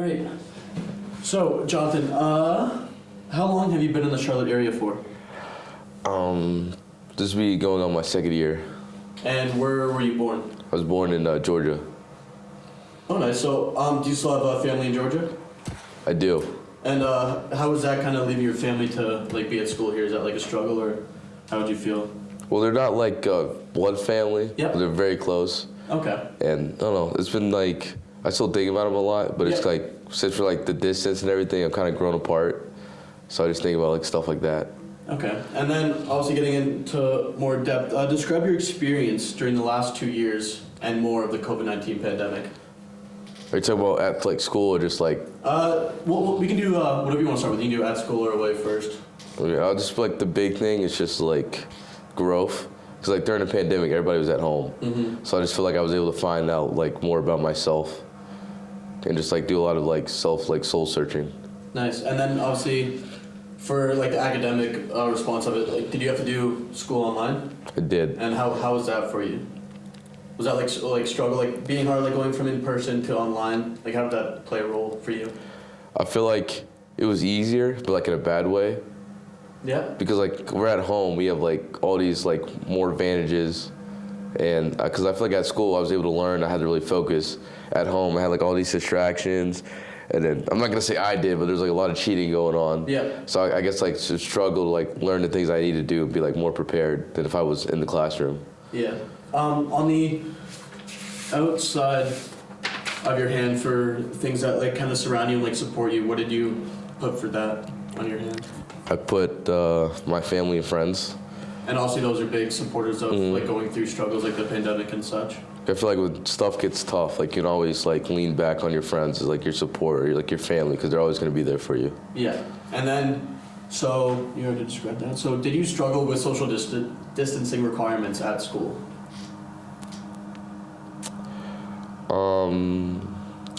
Great. So, Jonathan, how long have you been in the Charlotte area for? This will be going on my second year. And where were you born? I was born in Georgia. Oh, nice. So, do you still have a family in Georgia? I do. And how was that kind of leaving your family to like be at school here? Is that like a struggle, or how would you feel? Well, they're not like a blood family. Yep. But they're very close. Okay. And I don't know, it's been like, I still think about them a lot, but it's like, since for like the distance and everything, I've kind of grown apart. So I just think about like stuff like that. Okay. And then obviously getting into more depth, describe your experience during the last 2 years and more of the COVID-19 pandemic. Are you talking about at like school or just like? Well, we can do whatever you want to start with. You can do at school or away first. Okay, I'll just like the big thing is just like growth. Because like during the pandemic, everybody was at home. Mm-hmm. So I just feel like I was able to find out like more about myself and just like do a lot of like soul searching. Nice. And then obviously for like the academic response of it, like did you have to do school online? I did. And how was that for you? Was that like struggle, like being hard, like going from in person to online? Like how did that play a role for you? I feel like it was easier, but like in a bad way. Yeah. Because like we're at home, we have like all these like more advantages, and because I feel like at school I was able to learn, I had to really focus. At home I had like all these distractions, and then I'm not gonna say I did, but there's like a lot of cheating going on. Yeah. So I guess like to struggle to like learn the things I need to do and be like more prepared than if I was in the classroom. Yeah. On the outside of your hand for things that like kind of surround you and like support you, what did you put for that on your hand? I put my family and friends. And also those are big supporters of like going through struggles like the pandemic and such. I feel like when stuff gets tough, like you can always like lean back on your friends as like your support or like your family, because they're always going to be there for you. Yeah. And then, so you already described that. So did you struggle with social distancing requirements at school?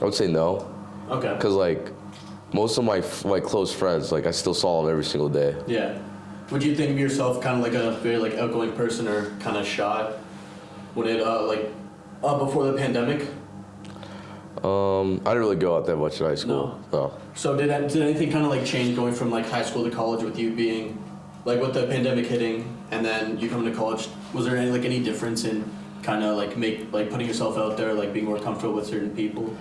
I would say no. Okay. Because like most of my close friends, like I still saw them every single day. Yeah. Would you think of yourself kind of like a very like outgoing person or kind of shy? When it before the pandemic? I didn't really go out that much in high school. No. So did anything kind of like change going from like high school to college with you being like with the pandemic hitting and then you coming to college? Was there any difference in kind of like putting yourself out there, like being more comfortable with certain people?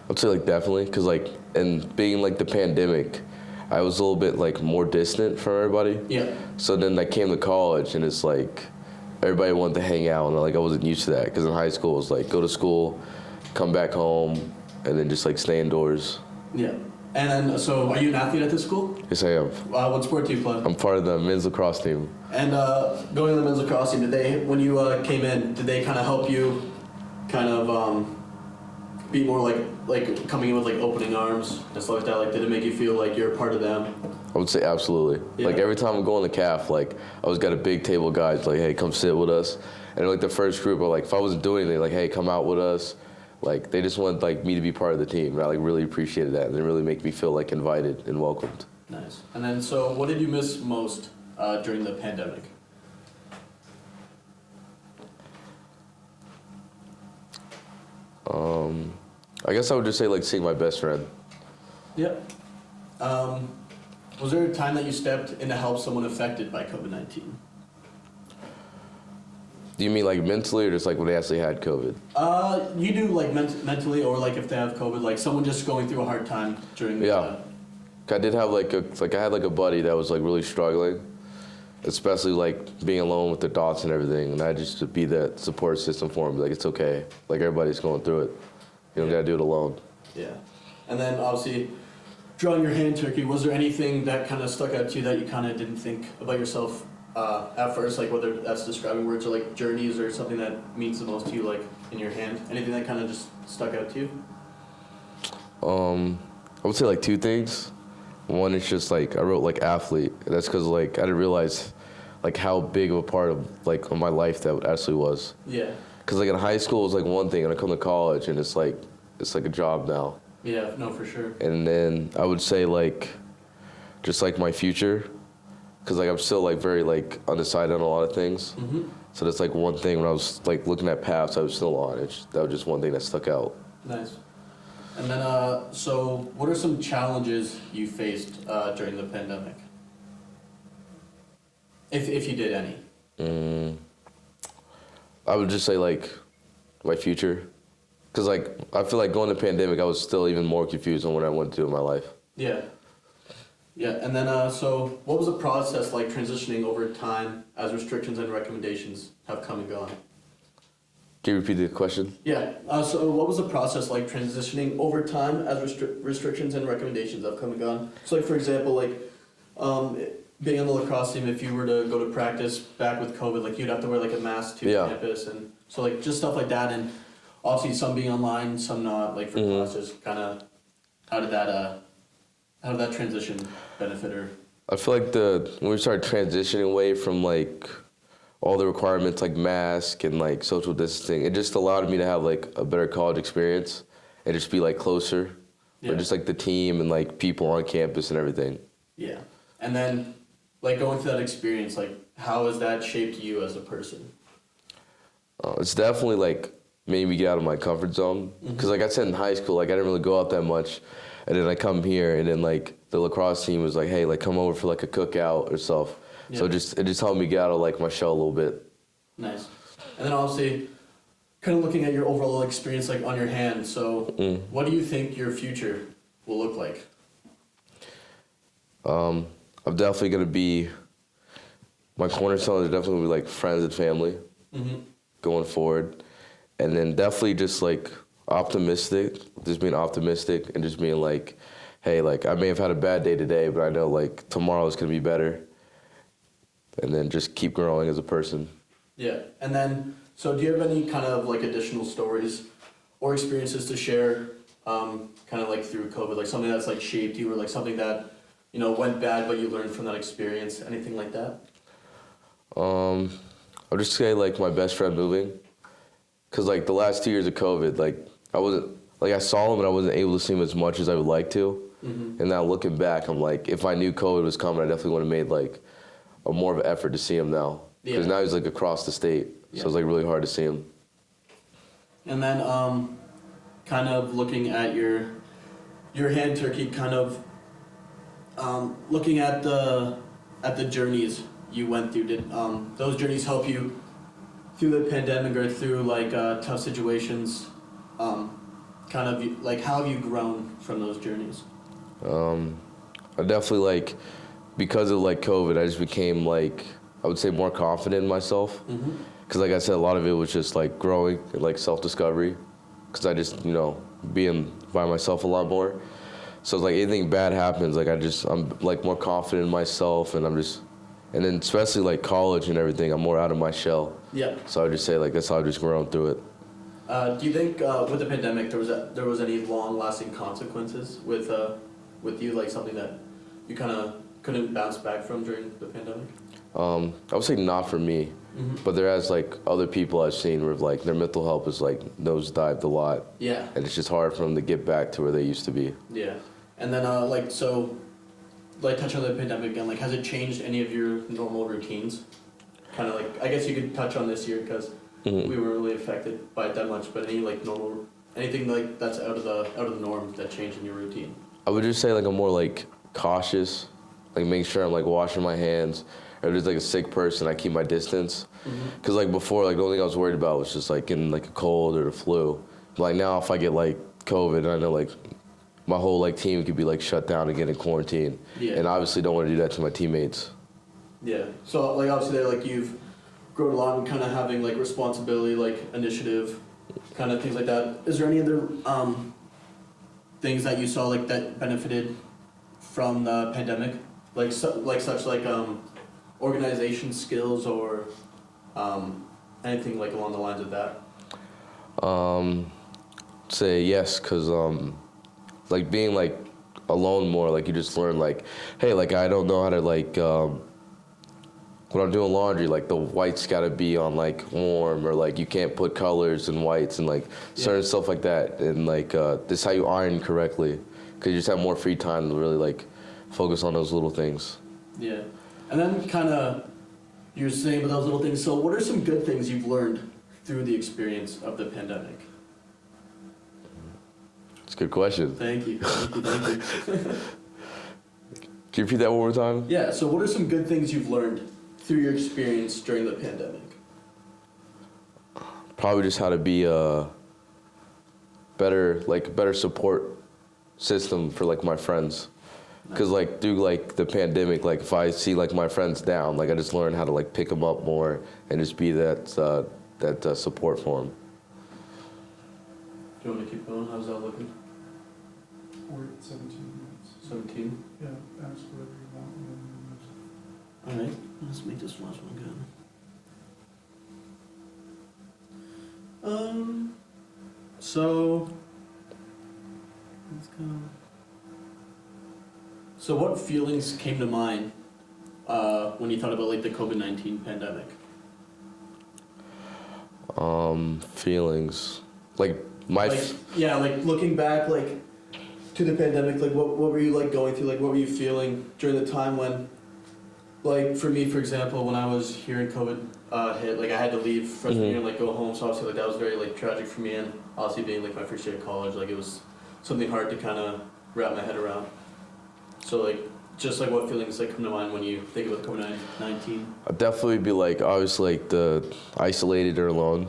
I'd say like definitely, because like and being like the pandemic, I was a little bit like more distant from everybody. Yeah. So then I came to college and it's like everybody wanted to hang out and like I wasn't used to that, because in high school it was like go to school, come back home, and then just like stay indoors. Yeah. And then, so are you an athlete at this school? Yes, I am. What sport do you play? I'm part of the men's lacrosse team. And going to the men's lacrosse team, when you came in, did they kind of help you kind of be more like coming in with like opening arms and stuff like that? Like, did it make you feel like you're a part of them? I would say absolutely. Yeah. Like every time I'm going to CAF, like I always got a big table of guys like, hey, come sit with us. And like the first group, like if I wasn't doing anything, like, hey, come out with us. Like they just wanted like me to be part of the team, and I like really appreciated that, and it really made me feel like invited and welcomed. Nice. And then, so what did you miss most during the pandemic? I guess I would just say like seeing my best friend. Yep. Was there a time that you stepped in to help someone affected by COVID-19? Do you mean like mentally or just like when they actually had COVID? You do like mentally, or like if they have COVID, like someone just going through a hard time during the Yeah. I did have I had like a buddy that was like really struggling, especially like being alone with their thoughts and everything, and I just to be that support system for him. Like it's okay, like everybody's going through it. You don't gotta do it alone. Yeah. And then obviously, drawing your hand turkey, was there anything that kind of stuck out to you that you kind of didn't think about yourself at first, like whether that's describing words or like journeys or something that means the most to you, like in your hand? Anything that kind of just stuck out to you? I would say like two things. One is just like I wrote like athlete. That's because like I didn't realize like how big of a part of like of my life that actually was. Yeah. Because like in high school it was like one thing, and I come to college and it's like a job now. Yeah, no, for sure. And then I would say like just like my future, because like I'm still like very like undecided on a lot of things. Mm-hmm. So that's like one thing when I was like looking at paths I was still on. That was just one thing that stuck out. Nice. And then, so what are some challenges you faced during the pandemic? If you did any. I would just say like my future, because like I feel like going to pandemic, I was still even more confused on what I wanted to do in my life. Yeah. Yeah, and then, so what was the process like transitioning over time as restrictions and recommendations have come and gone? Can you repeat the question? Yeah, so what was the process like transitioning over time as restrictions and recommendations have come and gone? So like, for example, like, being on the lacrosse team, if you were to go to practice back with COVID, like you'd have to wear like a mask to campus, and so like just stuff like that, and obviously some being online, some not, like for classes, kind of, how did that transition benefit or? I feel like when we started transitioning away from like all the requirements like mask and like social distancing, it just allowed me to have like a better college experience and just be like closer, or just like the team and like people on campus and everything. Yeah, and then like going through that experience, like how has that shaped you as a person? It's definitely like made me get out of my comfort zone, because like I said in high school, like I didn't really go out that much, and then I come here and then like the lacrosse team was like, hey, like come over for like a cookout or stuff. Yeah. So it just helped me get out of like my shell a little bit. Nice. And then obviously, kind of looking at your overall experience like on your hand, so what do you think your future will look like? I'm definitely gonna be, my cornerstone is definitely gonna be like friends and family going forward. And then definitely just like optimistic, just being optimistic and just being like, hey, like I may have had a bad day today, but I know like tomorrow is gonna be better. And then just keep growing as a person. Yeah, and then, so do you have any kind of like additional stories or experiences to share, kind of like through COVID, like something that's like shaped you, or like something that, you know, went bad but you learned from that experience, anything like that? I'll just say like my best friend moving, because like the last 2 years of COVID, like I wasn't, like I saw him and I wasn't able to see him as much as I would like to. And now looking back, I'm like, if I knew COVID was coming, I definitely would have made like a more of an effort to see him now, because now he's like across the state, so it's like really hard to see him. And then kind of looking at your hand turkey, kind of looking at the journeys you went through, did those journeys help you through the pandemic or through like tough situations? Kind of like, how have you grown from those journeys? I definitely like, because of like COVID, I just became like, I would say more confident in myself. Because like I said, a lot of it was just like growing and like self-discovery. Because I just, you know, being by myself a lot more. So it's like anything bad happens, like I'm like more confident in myself, and and then especially like college and everything, I'm more out of my shell. Yeah. So I would just say like that's how I've just grown through it. Do you think with the pandemic there was any long-lasting consequences with you, like something that you kind of couldn't bounce back from during the pandemic? I would say not for me, but there has like other people I've seen where like their mental health is like nosedived a lot. Yeah. And it's just hard for them to get back to where they used to be. Yeah. And then like, so like touch on the pandemic again, like has it changed any of your normal routines? Kind of like, I guess you could touch on this year because we were really affected by it that much, but any like anything like that's out of the norm that changed in your routine? I would just say like I'm more like cautious, like making sure I'm like washing my hands. Or if there's like a sick person, I keep my distance. Because like before, like the only thing I was worried about was just like getting like a cold or the flu. But like now, if I get like COVID, I know like my whole like team could be like shut down and get in quarantine. Yeah. And I obviously don't want to do that to my teammates. Yeah. So like obviously there, like you've grown a lot and kind of having like responsibility, like initiative, kind of things like that. Is there any other things that you saw like that benefited from the pandemic, like organization skills or anything like along the lines of that? Say yes, because like being like alone more, like you just learn like, hey, like I don't know how to like when I'm doing laundry, like the white's gotta be on like warm, or like you can't put colors in whites and like certain stuff like that, and like this is how you iron correctly, because you just have more free time to really like focus on those little things. Yeah. And then kind of, you're saying about those little things, so what are some good things you've learned through the experience of the pandemic? It's a good question. Thank you. Thank you. Can you repeat that one more time? Yeah, so what are some good things you've learned through your experience during the pandemic? Probably just how to be a better support system for like my friends. Cause like through like the pandemic, like if I see like my friends down, like I just learn how to like pick them up more and just be that support for them. Do you want to keep going? How's that looking? We're at 17 minutes. 17. Yeah, ask whatever you want. And then All right, let's make this last one good. So let's go. So what feelings came to mind when you thought about like the COVID-19 pandemic? Feelings like like looking back like to the pandemic, like what were you like going through? Like what were you feeling during the time when, like for me, for example, when I was hearing COVID hit, like I had to leave freshman year and like go home. So obviously like that was very like tragic for me, and obviously being like my first year of college, like it was something hard to kind of wrap my head around. So like just like what feelings like come to mind when you think about COVID-19? I'd definitely be like obviously like the isolated or alone.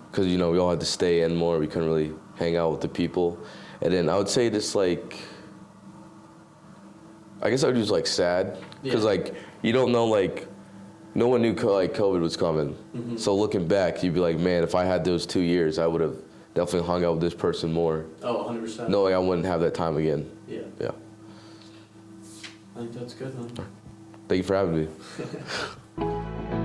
Because you know we all had to stay in more. We couldn't really hang out with the people, and then I would say just like, I guess I would just like sad because like you don't know, like no one knew like COVID was coming. So looking back, you'd be like, man, if I had those 2 years, I would have definitely hung out with this person more. Oh, 100%. Knowing I wouldn't have that time again. Yeah. Yeah. I think that's good, man. Thank you for having me.